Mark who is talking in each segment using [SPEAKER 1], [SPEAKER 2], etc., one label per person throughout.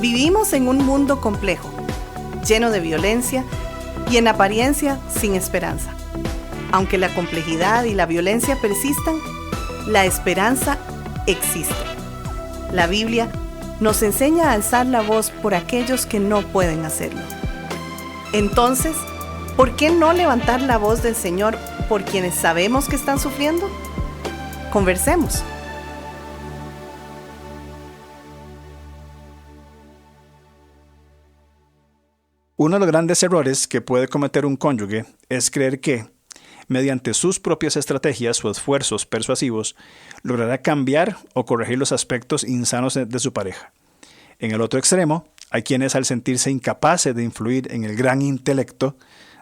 [SPEAKER 1] Vivimos en un mundo complejo, lleno de violencia y en apariencia sin esperanza. Aunque la complejidad y la violencia persistan, la esperanza existe. La Biblia nos enseña a alzar la voz por aquellos que no pueden hacerlo. Entonces, ¿por qué no levantar la voz del Señor por quienes sabemos que están sufriendo? Conversemos.
[SPEAKER 2] Uno de los grandes errores que puede cometer un cónyuge es creer que, mediante sus propias estrategias o esfuerzos persuasivos, logrará cambiar o corregir los aspectos insanos de su pareja. En el otro extremo, hay quienes al sentirse incapaces de influir en el gran intelecto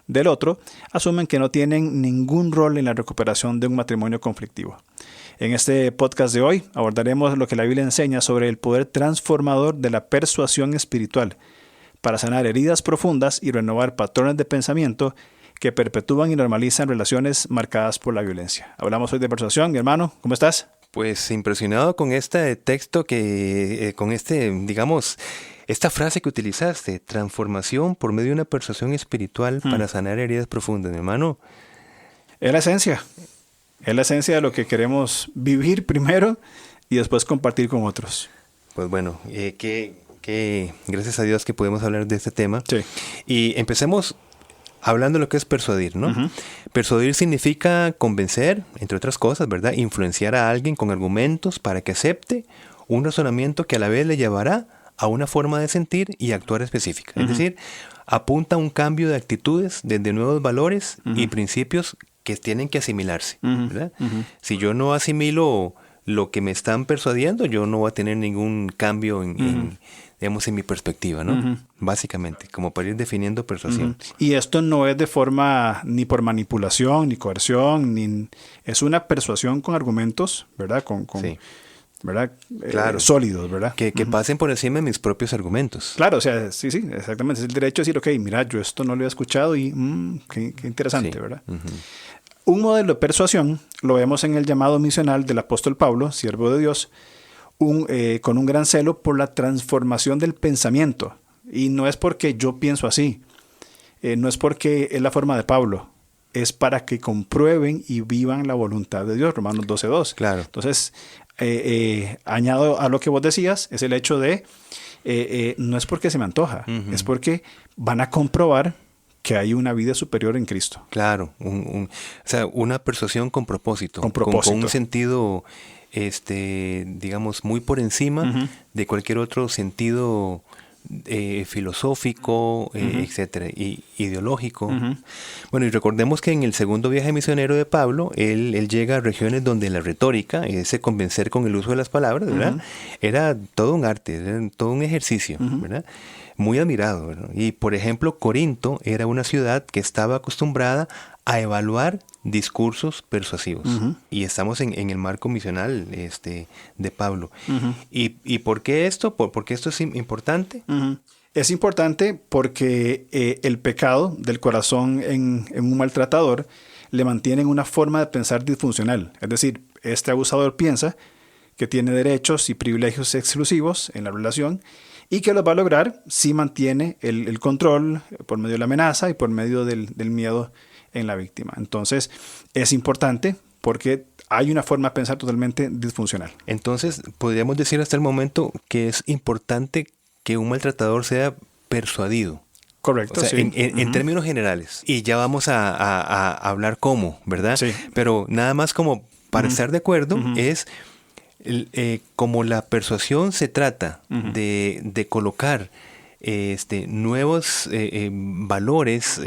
[SPEAKER 2] del otro, asumen que no tienen ningún rol en la recuperación de un matrimonio conflictivo. En este podcast de hoy abordaremos lo que la Biblia enseña sobre el poder transformador de la persuasión espiritual para sanar heridas profundas y renovar patrones de pensamiento que perpetúan y normalizan relaciones marcadas por la violencia. Hablamos hoy de persuasión. Mi hermano, ¿cómo estás?
[SPEAKER 3] Pues impresionado con este texto con esta frase que utilizaste, transformación por medio de una persuasión espiritual para sanar heridas profundas, mi hermano.
[SPEAKER 2] Es la esencia de lo que queremos vivir primero y después compartir con otros.
[SPEAKER 3] Pues bueno, gracias a Dios que podemos hablar de este tema.
[SPEAKER 2] Sí.
[SPEAKER 3] Y empecemos hablando de lo que es persuadir, ¿no? Uh-huh. Persuadir significa convencer, entre otras cosas, ¿verdad? Influenciar a alguien con argumentos para que acepte un razonamiento que a la vez le llevará a una forma de sentir y actuar específica. Uh-huh. Es decir, apunta a un cambio de actitudes desde nuevos valores y principios que tienen que asimilarse, ¿verdad? Uh-huh. Si yo no asimilo lo que me están persuadiendo, yo no voy a tener ningún cambio en mi perspectiva, ¿no? Uh-huh. Básicamente, como para ir definiendo persuasión.
[SPEAKER 2] Uh-huh. Y esto no es de forma ni por manipulación, ni coerción, es una persuasión con argumentos, ¿verdad? Sí. ¿Verdad?
[SPEAKER 3] Claro.
[SPEAKER 2] Sólidos, ¿verdad?
[SPEAKER 3] Que pasen por encima de mis propios argumentos.
[SPEAKER 2] Claro, o sea, sí, exactamente. Es el derecho a decir, ok, mira, yo esto no lo he escuchado y qué interesante, sí. ¿Verdad? Uh-huh. Un modelo de persuasión lo vemos en el llamado misional del apóstol Pablo, siervo de Dios, con un gran celo por la transformación del pensamiento. Y no es porque yo pienso así, no es porque es la forma de Pablo, es para que comprueben y vivan la voluntad de Dios, Romanos 12:2.
[SPEAKER 3] Claro.
[SPEAKER 2] Entonces, añado a lo que vos decías, es el hecho de, no es porque se me antoja, es porque van a comprobar que hay una vida superior en Cristo.
[SPEAKER 3] Claro, o sea, una persuasión con propósito. Con un sentido, digamos, muy por encima de cualquier otro sentido filosófico, etcétera, y ideológico. Bueno, y recordemos que en el segundo viaje misionero de Pablo, él llega a regiones donde la retórica, ese convencer con el uso de las palabras, ¿verdad? Era todo un arte, era todo un ejercicio, ¿verdad? Muy admirado, ¿verdad? Y por ejemplo, Corinto era una ciudad que estaba acostumbrada a evaluar discursos persuasivos. Y estamos en el marco misional de Pablo. ¿Y por qué esto? ¿Por qué esto es importante?
[SPEAKER 2] Es importante porque el pecado del corazón en un maltratador le mantiene en una forma de pensar disfuncional. Es decir, este abusador piensa que tiene derechos y privilegios exclusivos en la relación y que los va a lograr si mantiene el control por medio de la amenaza y por medio del miedo en la víctima. Entonces, es importante porque hay una forma de pensar totalmente disfuncional.
[SPEAKER 3] Entonces, podríamos decir hasta el momento que es importante que un maltratador sea persuadido.
[SPEAKER 2] Correcto,
[SPEAKER 3] o sea,
[SPEAKER 2] sí.
[SPEAKER 3] En términos generales. Y ya vamos a hablar cómo, ¿verdad?
[SPEAKER 2] Sí.
[SPEAKER 3] Pero nada más como para estar de acuerdo es como la persuasión se trata de colocar nuevos valores,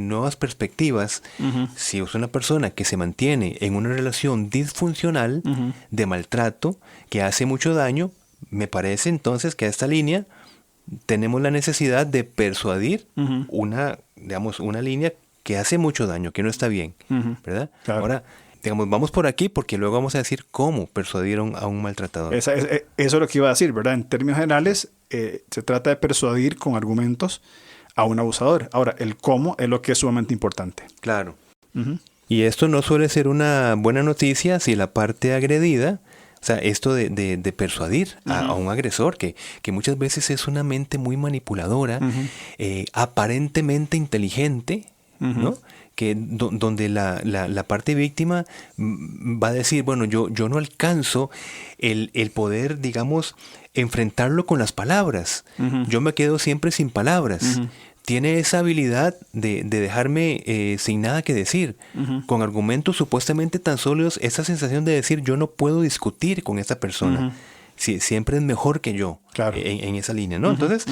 [SPEAKER 3] nuevas perspectivas. Si es una persona que se mantiene en una relación disfuncional de maltrato que hace mucho daño, me parece entonces que a esta línea tenemos la necesidad de persuadir una línea que hace mucho daño, que no está bien, ¿verdad?
[SPEAKER 2] Claro.
[SPEAKER 3] Ahora, vamos por aquí porque luego vamos a decir cómo persuadieron a un maltratador.
[SPEAKER 2] Eso es lo que iba a decir, ¿verdad? En términos generales, se trata de persuadir con argumentos a un abusador. Ahora, el cómo es lo que es sumamente importante.
[SPEAKER 3] Claro. Y esto no suele ser una buena noticia si la parte agredida, O sea, esto de persuadir a un agresor, que muchas veces es una mente muy manipuladora, aparentemente inteligente, ¿no? Que donde la parte víctima va a decir, bueno, yo no alcanzo el poder, digamos, enfrentarlo con las palabras. Yo me quedo siempre sin palabras. Tiene esa habilidad de dejarme sin nada que decir, con argumentos supuestamente tan sólidos, esa sensación de decir, yo no puedo discutir con esa persona. Siempre es mejor que yo, claro, en esa línea, ¿no? Entonces,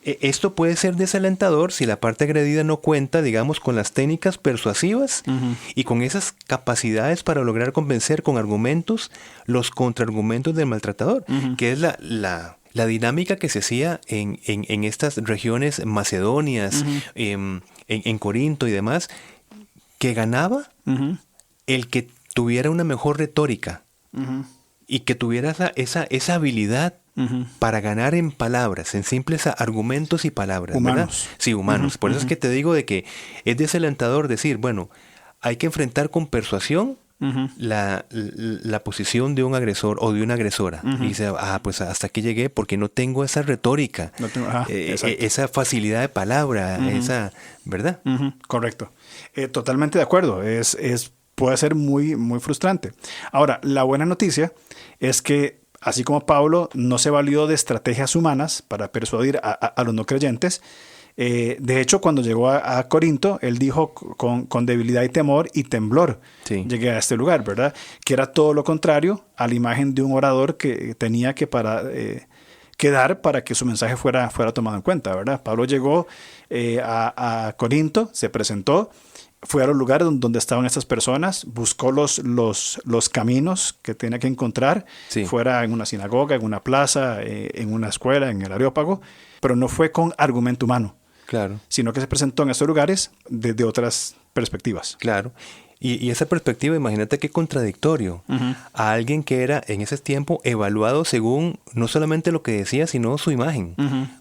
[SPEAKER 3] esto puede ser desalentador si la parte agredida no cuenta, digamos, con las técnicas persuasivas y con esas capacidades para lograr convencer con argumentos los contraargumentos del maltratador, que es la dinámica que se hacía en estas regiones macedonias, en Corinto y demás, que ganaba el que tuviera una mejor retórica y que tuviera esa habilidad para ganar en palabras, en simples argumentos y palabras.
[SPEAKER 2] Humanos.
[SPEAKER 3] ¿Verdad? Sí, humanos. Por eso es que te digo de que es desalentador decir, bueno, hay que enfrentar con persuasión la posición de un agresor o de una agresora. Y dice, pues hasta aquí llegué porque no tengo esa retórica, esa facilidad de palabra, esa, ¿verdad?
[SPEAKER 2] Correcto. Totalmente de acuerdo. Puede ser muy, muy frustrante. Ahora, la buena noticia es que así como Pablo no se valió de estrategias humanas para persuadir a los no creyentes, de hecho, cuando llegó a Corinto, él dijo con debilidad y temor y temblor, llegué a este lugar, ¿verdad? Que era todo lo contrario a la imagen de un orador que tenía que dar para que su mensaje fuera tomado en cuenta, ¿verdad? Pablo llegó a Corinto, se presentó, fue a los lugares donde estaban estas personas, buscó los caminos que tenía que encontrar, fuera en una sinagoga, en una plaza, en una escuela, en el Areópago, pero no fue con argumento humano, claro, sino que se presentó en estos lugares desde otras perspectivas.
[SPEAKER 3] Claro. Y esa perspectiva, imagínate qué contradictorio a alguien que era en ese tiempo evaluado según no solamente lo que decía, sino su imagen,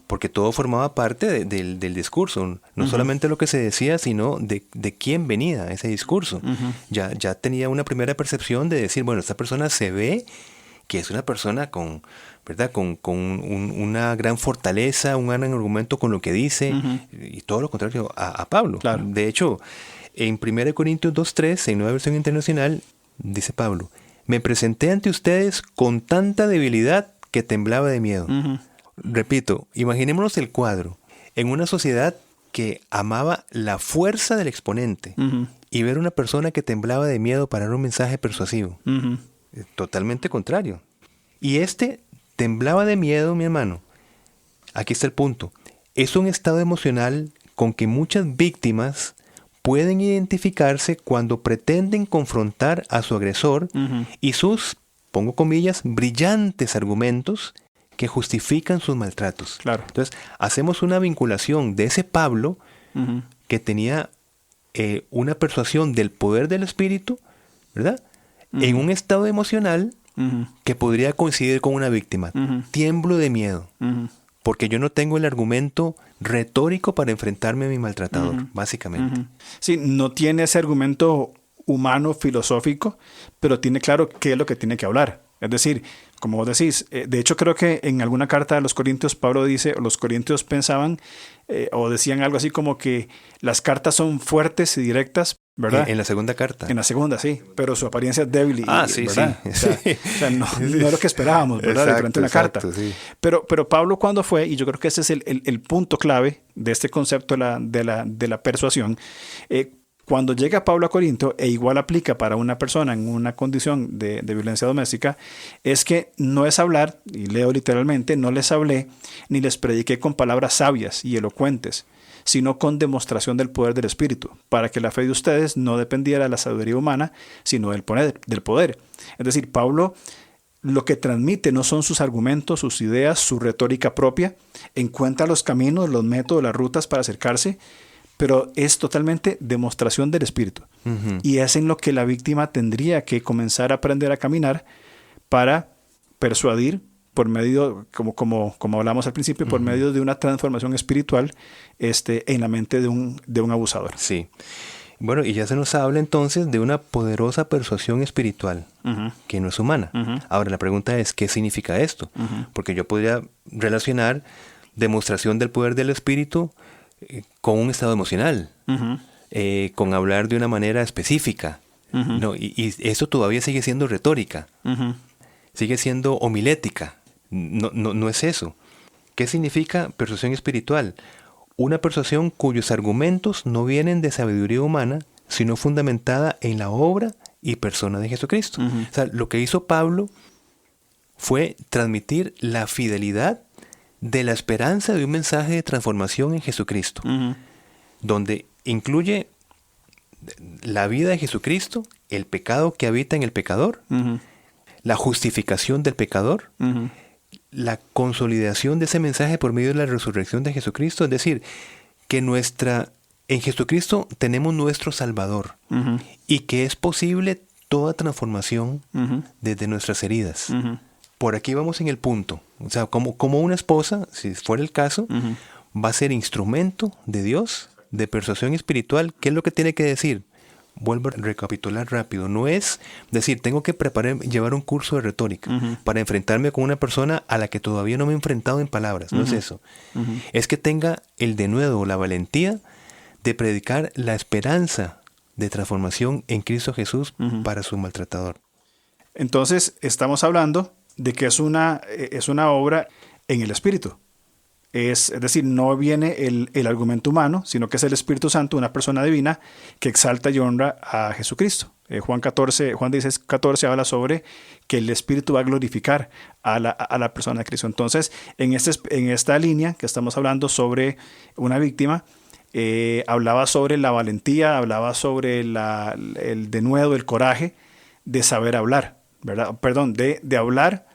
[SPEAKER 3] porque todo formaba parte del discurso, no solamente lo que se decía, sino de quién venía ese discurso. Ya tenía una primera percepción de decir, bueno, esta persona se ve que es una persona con, ¿verdad? Con una gran fortaleza, un gran argumento con lo que dice, y todo lo contrario a Pablo. Claro. De hecho, en 1 Corintios 2:3, en Nueva Versión Internacional, dice Pablo, me presenté ante ustedes con tanta debilidad que temblaba de miedo. Repito, imaginémonos el cuadro. En una sociedad que amaba la fuerza del exponente y ver una persona que temblaba de miedo para dar un mensaje persuasivo. Totalmente contrario. Y temblaba de miedo, mi hermano. Aquí está el punto. Es un estado emocional con que muchas víctimas pueden identificarse cuando pretenden confrontar a su agresor y sus, pongo comillas, brillantes argumentos que justifican sus maltratos. Claro. Entonces, hacemos una vinculación de ese Pablo que tenía una persuasión del poder del Espíritu, ¿verdad? En un estado emocional que podría coincidir con una víctima. Tiemblo de miedo. Porque yo no tengo el argumento retórico para enfrentarme a mi maltratador, básicamente.
[SPEAKER 2] Sí, no tiene ese argumento humano, filosófico, pero tiene claro qué es lo que tiene que hablar. Es decir, como vos decís, de hecho creo que en alguna carta de los Corintios, Pablo dice, los corintios pensaban o decían algo así como que las cartas son fuertes y directas, ¿verdad?
[SPEAKER 3] En la segunda carta.
[SPEAKER 2] En la segunda, sí, pero su apariencia es débil.
[SPEAKER 3] Sí,
[SPEAKER 2] ¿verdad?
[SPEAKER 3] sí.
[SPEAKER 2] O sea, no es lo que esperábamos, ¿verdad? Diferente a una carta. Sí. Pero Pablo cuando fue, y yo creo que ese es el punto clave de este concepto de la persuasión, cuando llega Pablo a Corinto, e igual aplica para una persona en una condición de violencia doméstica, es que no es hablar, y leo literalmente, no les hablé ni les prediqué con palabras sabias y elocuentes, sino con demostración del poder del Espíritu, para que la fe de ustedes no dependiera de la sabiduría humana, sino del poder. Es decir, Pablo lo que transmite no son sus argumentos, sus ideas, su retórica propia, encuentra los caminos, los métodos, las rutas para acercarse, pero es totalmente demostración del Espíritu. Y es en lo que la víctima tendría que comenzar a aprender a caminar para persuadir por medio, como hablamos al principio, por medio de una transformación espiritual en la mente de un abusador.
[SPEAKER 3] Sí. Bueno, y ya se nos habla entonces de una poderosa persuasión espiritual que no es humana. Ahora la pregunta es, ¿qué significa esto? Porque yo podría relacionar demostración del poder del espíritu con un estado emocional, con hablar de una manera específica. No, y eso todavía sigue siendo retórica, sigue siendo homilética. No es eso. ¿Qué significa persuasión espiritual? Una persuasión cuyos argumentos no vienen de sabiduría humana, sino fundamentada en la obra y persona de Jesucristo. O sea, lo que hizo Pablo fue transmitir la fidelidad de la esperanza de un mensaje de transformación en Jesucristo, donde incluye la vida de Jesucristo, el pecado que habita en el pecador, la justificación del pecador, la consolidación de ese mensaje por medio de la resurrección de Jesucristo, es decir, que en Jesucristo tenemos nuestro Salvador y que es posible toda transformación desde nuestras heridas. Por aquí vamos en el punto. O sea, como una esposa, si fuera el caso, va a ser instrumento de Dios, de persuasión espiritual. ¿Qué es lo que tiene que decir? Vuelvo a recapitular rápido. No es decir, tengo que llevar un curso de retórica para enfrentarme con una persona a la que todavía no me he enfrentado en palabras. No es eso. Es que tenga el denuedo o la valentía de predicar la esperanza de transformación en Cristo Jesús para su maltratador.
[SPEAKER 2] Entonces, estamos hablando de que es una obra en el Espíritu. Es decir, no viene el argumento humano, sino que es el Espíritu Santo, una persona divina que exalta y honra a Jesucristo. Juan 16:14 habla sobre que el Espíritu va a glorificar a la persona de Cristo. Entonces, en esta línea que estamos hablando sobre una víctima, hablaba sobre la valentía, hablaba sobre el denuedo, el coraje de saber hablar, ¿verdad? Perdón, de hablar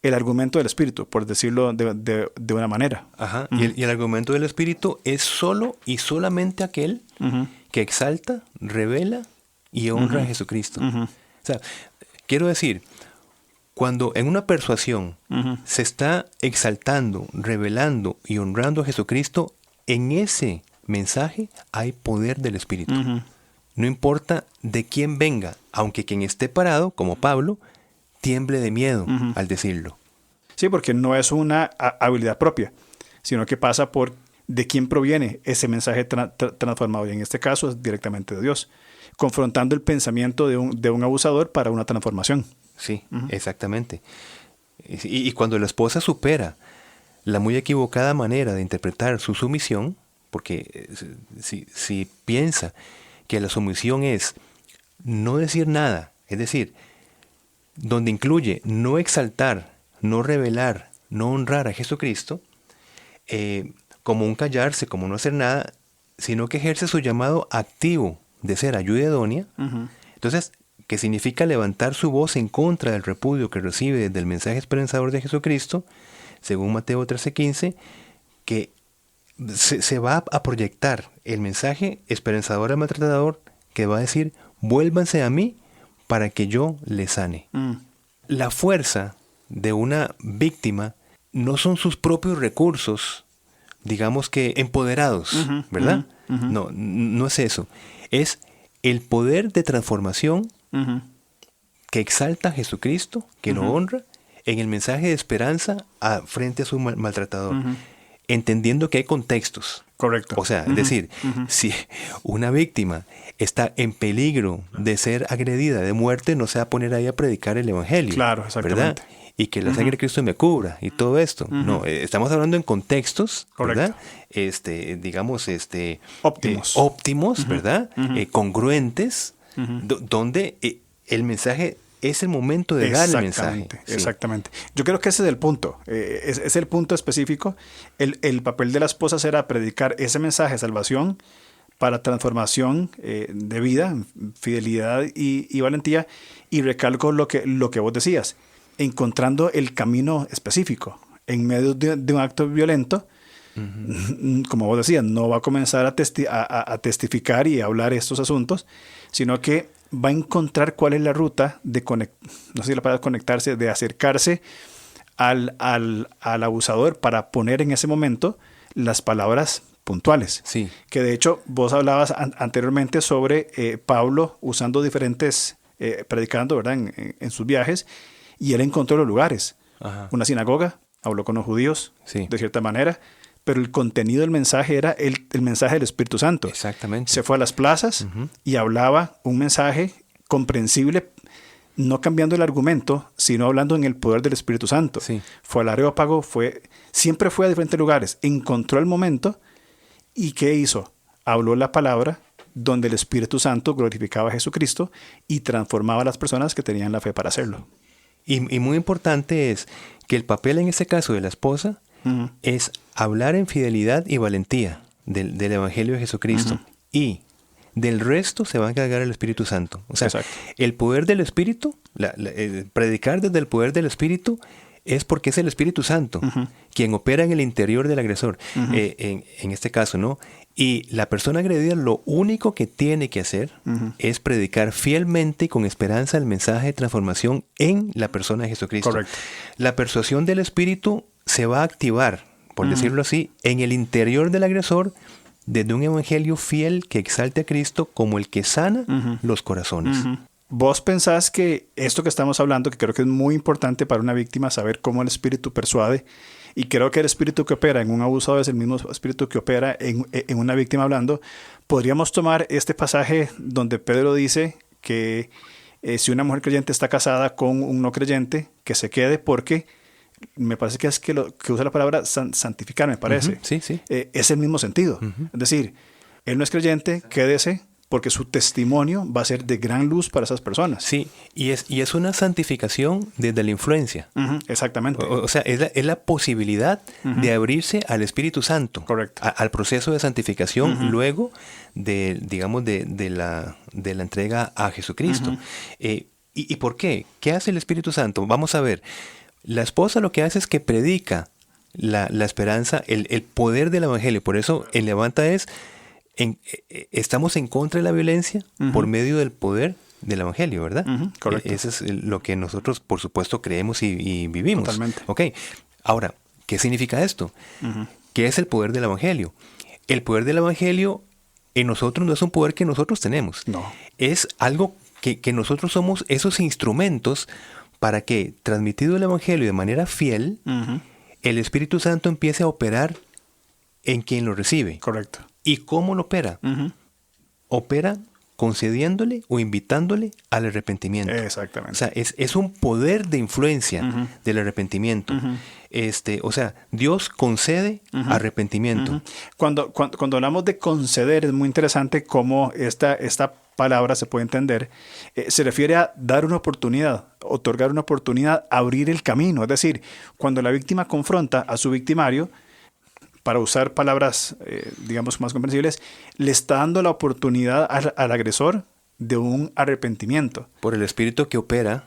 [SPEAKER 2] el argumento del Espíritu, por decirlo de una manera.
[SPEAKER 3] Ajá. Y el argumento del Espíritu es solo y solamente aquel que exalta, revela y honra a Jesucristo. O sea, quiero decir, cuando en una persuasión se está exaltando, revelando y honrando a Jesucristo, en ese mensaje hay poder del Espíritu. No importa de quién venga, aunque quien esté parado, como Pablo, tiemble de miedo al decirlo.
[SPEAKER 2] Sí, porque no es una habilidad propia, sino que pasa por de quién proviene ese mensaje transformado. Y en este caso es directamente de Dios, confrontando el pensamiento de un abusador para una transformación.
[SPEAKER 3] Sí, exactamente. Y cuando la esposa supera la muy equivocada manera de interpretar su sumisión, porque si piensa que la sumisión es no decir nada, es decir, donde incluye no exaltar, no revelar, no honrar a Jesucristo, como un callarse, como no hacer nada, sino que ejerce su llamado activo de ser ayuda idónea. Entonces, que significa levantar su voz en contra del repudio que recibe desde el mensaje esperanzador de Jesucristo, según Mateo 13:15, que se va a proyectar el mensaje esperanzador al maltratador, que va a decir, vuélvanse a mí para que yo les sane. La fuerza de una víctima no son sus propios recursos, digamos que empoderados, ¿verdad? No es eso. Es el poder de transformación que exalta a Jesucristo, que lo honra, en el mensaje de esperanza frente a su maltratador. Entendiendo que hay contextos.
[SPEAKER 2] Correcto.
[SPEAKER 3] O sea, es decir, si una víctima está en peligro de ser agredida de muerte, no se va a poner ahí a predicar el evangelio.
[SPEAKER 2] Claro, exactamente.
[SPEAKER 3] ¿Verdad? Y que la sangre de Cristo me cubra y todo esto. No, estamos hablando en contextos, ¿verdad? Digamos, óptimos, ¿verdad? Congruentes, donde el mensaje es el momento de dar el mensaje.
[SPEAKER 2] Exactamente. Yo creo que ese es el punto. Es el punto específico. El papel de la esposa será predicar ese mensaje de salvación para transformación de vida, fidelidad y valentía. Y recalco lo que vos decías, encontrando el camino específico. En medio de un acto violento, como vos decías, no va a comenzar a testificar y a hablar estos asuntos, sino que va a encontrar cuál es la ruta de no sé si la palabra conectarse, de acercarse al abusador para poner en ese momento las palabras puntuales.
[SPEAKER 3] Sí.
[SPEAKER 2] Que de hecho vos hablabas anteriormente sobre Pablo usando diferentes, predicando, ¿verdad? En sus viajes, y él encontró los lugares.
[SPEAKER 3] Ajá.
[SPEAKER 2] Una sinagoga, habló con los judíos,
[SPEAKER 3] Sí.
[SPEAKER 2] de cierta manera, pero el contenido del mensaje era el mensaje del Espíritu Santo.
[SPEAKER 3] Exactamente.
[SPEAKER 2] Se fue a las plazas y hablaba un mensaje comprensible, no cambiando el argumento, sino hablando en el poder del Espíritu Santo.
[SPEAKER 3] Sí.
[SPEAKER 2] Fue al Areópago, siempre fue a diferentes lugares, encontró el momento y ¿qué hizo? Habló la palabra donde el Espíritu Santo glorificaba a Jesucristo y transformaba a las personas que tenían la fe para hacerlo.
[SPEAKER 3] Y muy importante es que el papel en este caso de la esposa es hablar en fidelidad y valentía del Evangelio de Jesucristo. Y del resto se va a encargar el Espíritu Santo. O sea,
[SPEAKER 2] Exacto.
[SPEAKER 3] el poder del Espíritu, predicar desde el poder del Espíritu, es porque es el Espíritu Santo quien opera en el interior del agresor, en este caso, ¿no? Y la persona agredida lo único que tiene que hacer es predicar fielmente y con esperanza el mensaje de transformación en la persona de Jesucristo.
[SPEAKER 2] Correcto.
[SPEAKER 3] La persuasión del Espíritu se va a activar, por decirlo así, en el interior del agresor desde un evangelio fiel que exalte a Cristo como el que sana los corazones.
[SPEAKER 2] ¿Vos pensás que esto que estamos hablando, que creo que es muy importante para una víctima saber cómo el espíritu persuade, y creo que el espíritu que opera en un abusador es el mismo espíritu que opera en una víctima hablando, podríamos tomar este pasaje donde Pedro dice que si una mujer creyente está casada con un no creyente, que se quede porque me parece que es que usa la palabra santificar, me parece.
[SPEAKER 3] Sí, sí.
[SPEAKER 2] Es el mismo sentido. Es decir, él no es creyente, quédese, porque su testimonio va a ser de gran luz para esas personas.
[SPEAKER 3] Sí, y es una santificación desde la influencia.
[SPEAKER 2] Exactamente.
[SPEAKER 3] O sea, es la posibilidad de abrirse al Espíritu Santo.
[SPEAKER 2] Correcto.
[SPEAKER 3] Al proceso de santificación luego de la entrega a Jesucristo. ¿Y por qué? ¿Qué hace el Espíritu Santo? Vamos a ver. La esposa lo que hace es que predica la esperanza, el poder del Evangelio. Por eso el levanta es... estamos en contra de la violencia por medio del poder del Evangelio, ¿verdad?
[SPEAKER 2] Correcto.
[SPEAKER 3] Eso es lo que nosotros, por supuesto, creemos y vivimos.
[SPEAKER 2] Totalmente.
[SPEAKER 3] Ok. Ahora, ¿qué significa esto? ¿Qué es el poder del Evangelio? El poder del Evangelio en nosotros no es un poder que nosotros tenemos.
[SPEAKER 2] No.
[SPEAKER 3] Es algo que nosotros somos esos instrumentos para que, transmitido el Evangelio de manera fiel, el Espíritu Santo empiece a operar en quien lo recibe.
[SPEAKER 2] Correcto.
[SPEAKER 3] ¿Y cómo lo opera? Opera concediéndole o invitándole al arrepentimiento.
[SPEAKER 2] Exactamente.
[SPEAKER 3] O sea, es un poder de influencia del arrepentimiento. O sea, Dios concede arrepentimiento.
[SPEAKER 2] Cuando hablamos de conceder, es muy interesante cómo esta palabra se puede entender. Se refiere a dar una oportunidad, otorgar una oportunidad, abrir el camino. Es decir, cuando la víctima confronta a su victimario, para usar palabras, digamos, más comprensibles, le está dando la oportunidad al agresor de un arrepentimiento.
[SPEAKER 3] Por el espíritu que opera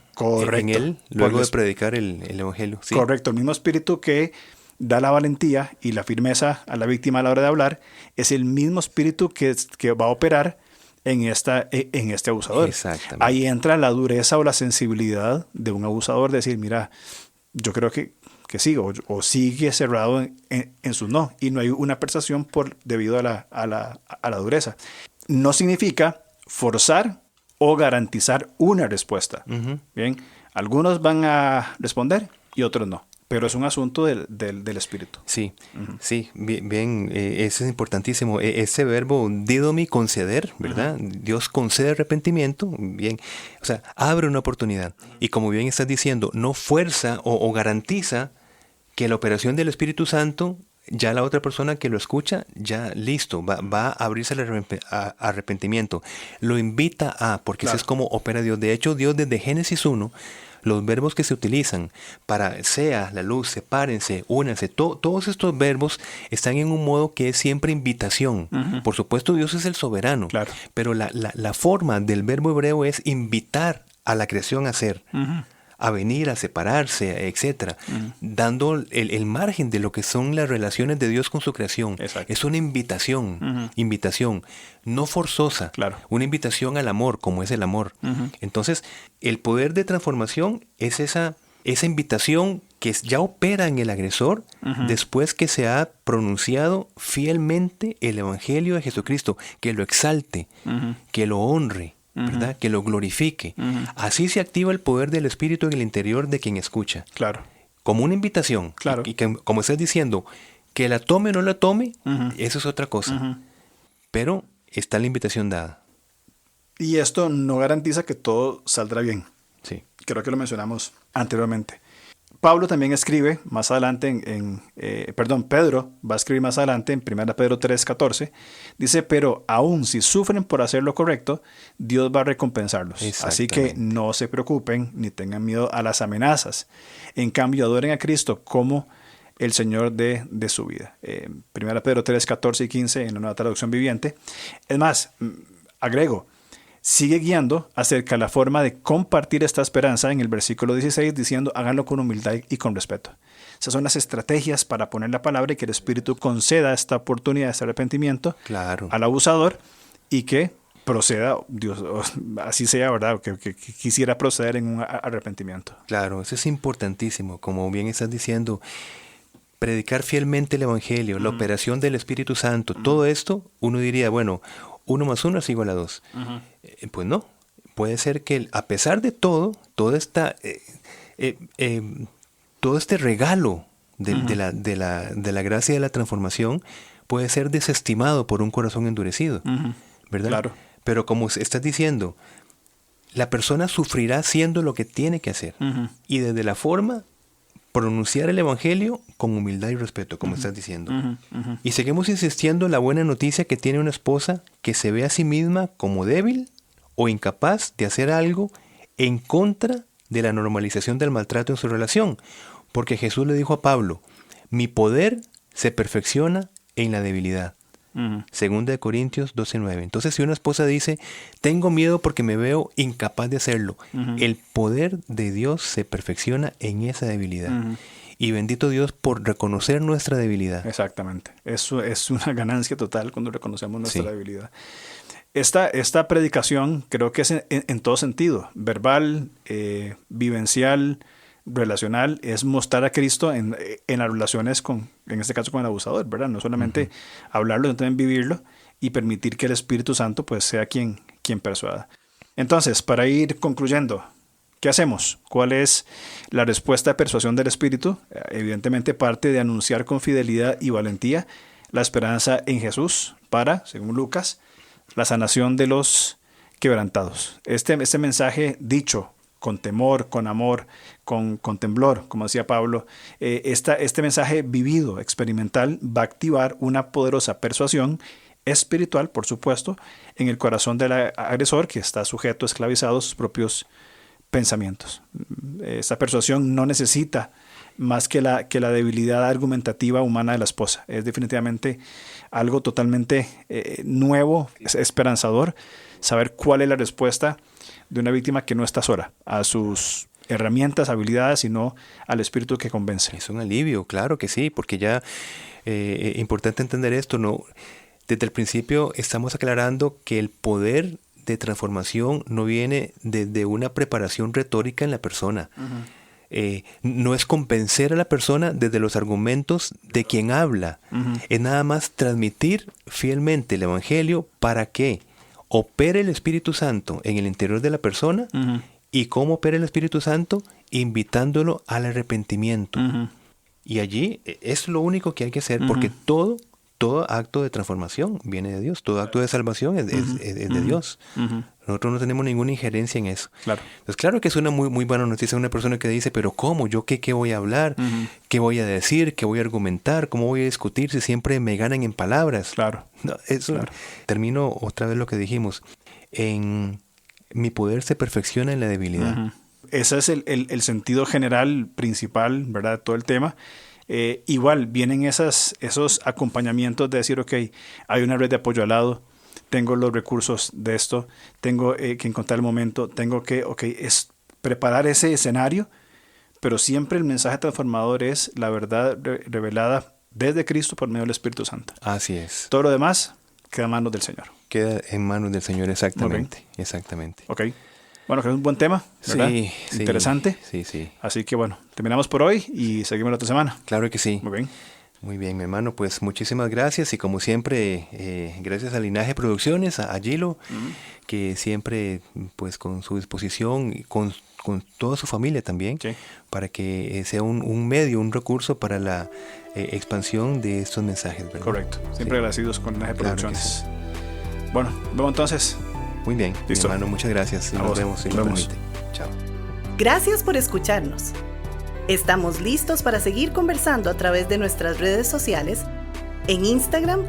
[SPEAKER 3] en él, luego de predicar el Evangelio. ¿Sí?
[SPEAKER 2] Correcto, el mismo espíritu que da la valentía y la firmeza a la víctima a la hora de hablar, es el mismo espíritu que va a operar en este abusador.
[SPEAKER 3] Exactamente.
[SPEAKER 2] Ahí entra la dureza o la sensibilidad de un abusador, de decir, mira, yo creo que sigue o sigue cerrado en su no, y no hay una persuasión debido a la dureza. No significa forzar o garantizar una respuesta. Bien, algunos van a responder y otros no, pero es un asunto del espíritu.
[SPEAKER 3] Sí, sí, bien, eso es importantísimo. Ese verbo didomi, conceder, ¿verdad? Dios concede arrepentimiento, bien, o sea, abre una oportunidad. Y como bien estás diciendo, no fuerza o garantiza que la operación del Espíritu Santo, ya la otra persona que lo escucha, ya listo, va a abrirse el arrepentimiento. Lo invita porque
[SPEAKER 2] claro.
[SPEAKER 3] Así es como opera Dios. De hecho, Dios desde Génesis 1, los verbos que se utilizan para sea la luz, sepárense, únanse, todos estos verbos están en un modo que es siempre invitación. Por supuesto, Dios es el soberano,
[SPEAKER 2] claro.
[SPEAKER 3] Pero la forma del verbo hebreo es invitar a la creación a ser. A venir, a separarse, etcétera, dando el margen de lo que son las relaciones de Dios con su creación.
[SPEAKER 2] Exacto.
[SPEAKER 3] Es una invitación, no forzosa,
[SPEAKER 2] claro.
[SPEAKER 3] Una invitación al amor, como es el amor. Entonces, el poder de transformación es esa invitación que ya opera en el agresor después que se ha pronunciado fielmente el Evangelio de Jesucristo, que lo exalte, que lo honre, ¿verdad? Que lo glorifique. Así se activa el poder del Espíritu en el interior de quien escucha.
[SPEAKER 2] Claro.
[SPEAKER 3] Como una invitación.
[SPEAKER 2] Claro.
[SPEAKER 3] Y que, como estás diciendo, que la tome o no la tome, eso es otra cosa. Pero está la invitación dada.
[SPEAKER 2] Y esto no garantiza que todo saldrá bien.
[SPEAKER 3] Sí.
[SPEAKER 2] Creo que lo mencionamos anteriormente. Pablo también escribe más adelante Pedro va a escribir más adelante en 1 Pedro 3:14. Dice, pero aun si sufren por hacer lo correcto, Dios va a recompensarlos. Así que no se preocupen ni tengan miedo a las amenazas. En cambio, adoren a Cristo como el Señor de su vida. 1 Pedro 3:14 y 15 en la Nueva Traducción Viviente. Es más, agrego, sigue guiando acerca de la forma de compartir esta esperanza en el versículo 16, diciendo, háganlo con humildad y con respeto. Esas son las estrategias para poner la palabra y que el Espíritu conceda esta oportunidad, este arrepentimiento al abusador y que proceda, Dios, así sea, ¿verdad? Que quisiera proceder en un arrepentimiento.
[SPEAKER 3] Claro, eso es importantísimo. Como bien estás diciendo, predicar fielmente el Evangelio, la operación del Espíritu Santo, todo esto, uno diría, bueno, 1 más 1 es igual a 2. Pues no, puede ser que a pesar de todo este regalo de la gracia y de la transformación puede ser desestimado por un corazón endurecido, ¿verdad?
[SPEAKER 2] Claro.
[SPEAKER 3] Pero como estás diciendo, la persona sufrirá haciendo lo que tiene que hacer. Y desde la forma, pronunciar el Evangelio con humildad y respeto, como estás diciendo. Y seguimos insistiendo en la buena noticia que tiene una esposa que se ve a sí misma como débil o incapaz de hacer algo en contra de la normalización del maltrato en su relación. Porque Jesús le dijo a Pablo, mi poder se perfecciona en la debilidad. 2 Corintios 12:9. Entonces, si una esposa dice, tengo miedo porque me veo incapaz de hacerlo, el poder de Dios se perfecciona en esa debilidad. Y bendito Dios por reconocer nuestra debilidad.
[SPEAKER 2] Exactamente. Eso es una ganancia total cuando reconocemos nuestra debilidad. Esta predicación creo que es en todo sentido, verbal, vivencial, relacional, es mostrar a Cristo en las relaciones en este caso con el abusador, ¿verdad? No solamente hablarlo, sino también vivirlo y permitir que el Espíritu Santo pues sea quien persuada. Entonces, para ir concluyendo, ¿qué hacemos? ¿Cuál es la respuesta de persuasión del Espíritu? Evidentemente parte de anunciar con fidelidad y valentía la esperanza en Jesús para, según Lucas, la sanación de los quebrantados. Este mensaje dicho con temor, con amor, con temblor, como decía Pablo, este mensaje vivido, experimental, va a activar una poderosa persuasión espiritual, por supuesto, en el corazón del agresor que está sujeto, esclavizado a sus propios pensamientos. Esta persuasión no necesita más que la debilidad argumentativa humana de la esposa. Es definitivamente algo totalmente nuevo, esperanzador, saber cuál es la respuesta de una víctima que no está sola a sus herramientas, habilidades, sino al espíritu que convence.
[SPEAKER 3] Es un alivio, claro que sí, porque ya importante entender esto, ¿no? Desde el principio estamos aclarando que el poder de transformación no viene desde una preparación retórica en la persona. No es convencer a la persona desde los argumentos de quien habla. Es nada más transmitir fielmente el Evangelio para que opere el Espíritu Santo en el interior de la persona. ¿Y cómo opera el Espíritu Santo? Invitándolo al arrepentimiento. Y allí es lo único que hay que hacer, porque todo acto de transformación viene de Dios, todo acto de salvación es de Dios. Nosotros no tenemos ninguna injerencia en eso.
[SPEAKER 2] Claro.
[SPEAKER 3] Entonces, claro que es una muy buena noticia una persona que dice, pero ¿cómo? ¿Yo qué voy a hablar? ¿Qué voy a decir? ¿Qué voy a argumentar? ¿Cómo voy a discutir si siempre me ganan en palabras?
[SPEAKER 2] Claro.
[SPEAKER 3] No, eso, claro. Termino otra vez lo que dijimos. En mi poder se perfecciona en la debilidad.
[SPEAKER 2] Ese es el sentido general, principal, ¿verdad? De todo el tema. Igual vienen esos acompañamientos de decir, ok, hay una red de apoyo al lado, tengo los recursos de esto, tengo que encontrar el momento, tengo que, es preparar ese escenario, pero siempre el mensaje transformador es la verdad revelada desde Cristo por medio del Espíritu Santo.
[SPEAKER 3] Así es.
[SPEAKER 2] Todo lo demás queda en manos del Señor.
[SPEAKER 3] Queda en manos del Señor, exactamente. Exactamente.
[SPEAKER 2] Ok. Bueno, que es un buen tema, ¿verdad?
[SPEAKER 3] Sí,
[SPEAKER 2] interesante.
[SPEAKER 3] Sí.
[SPEAKER 2] Así que bueno, terminamos por hoy y seguimos la otra semana.
[SPEAKER 3] Claro que sí.
[SPEAKER 2] Muy bien.
[SPEAKER 3] Muy bien, mi hermano, pues muchísimas gracias y como siempre, gracias a Linaje Producciones, a Gilo, que siempre pues con su disposición y con toda su familia también,
[SPEAKER 2] Sí.
[SPEAKER 3] para que sea un medio, un recurso para la expansión de estos mensajes, ¿verdad?
[SPEAKER 2] Correcto. Siempre agradecidos con Linaje
[SPEAKER 3] Claro que
[SPEAKER 2] Producciones. Bueno, nos vemos entonces.
[SPEAKER 3] Muy bien,
[SPEAKER 2] Listo.
[SPEAKER 3] mi hermano, muchas gracias y
[SPEAKER 2] A
[SPEAKER 3] nos
[SPEAKER 2] vos.
[SPEAKER 3] vemos si
[SPEAKER 2] Nos
[SPEAKER 3] me
[SPEAKER 2] vemos.
[SPEAKER 3] permite. Chao.
[SPEAKER 1] Gracias por escucharnos. Estamos listos para seguir conversando a través de nuestras redes sociales. En Instagram,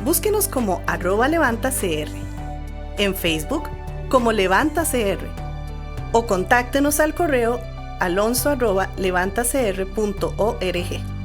[SPEAKER 1] búsquenos como @levantacr. En Facebook, como LevantaCR. O contáctenos al correo alonso@levantacr.org.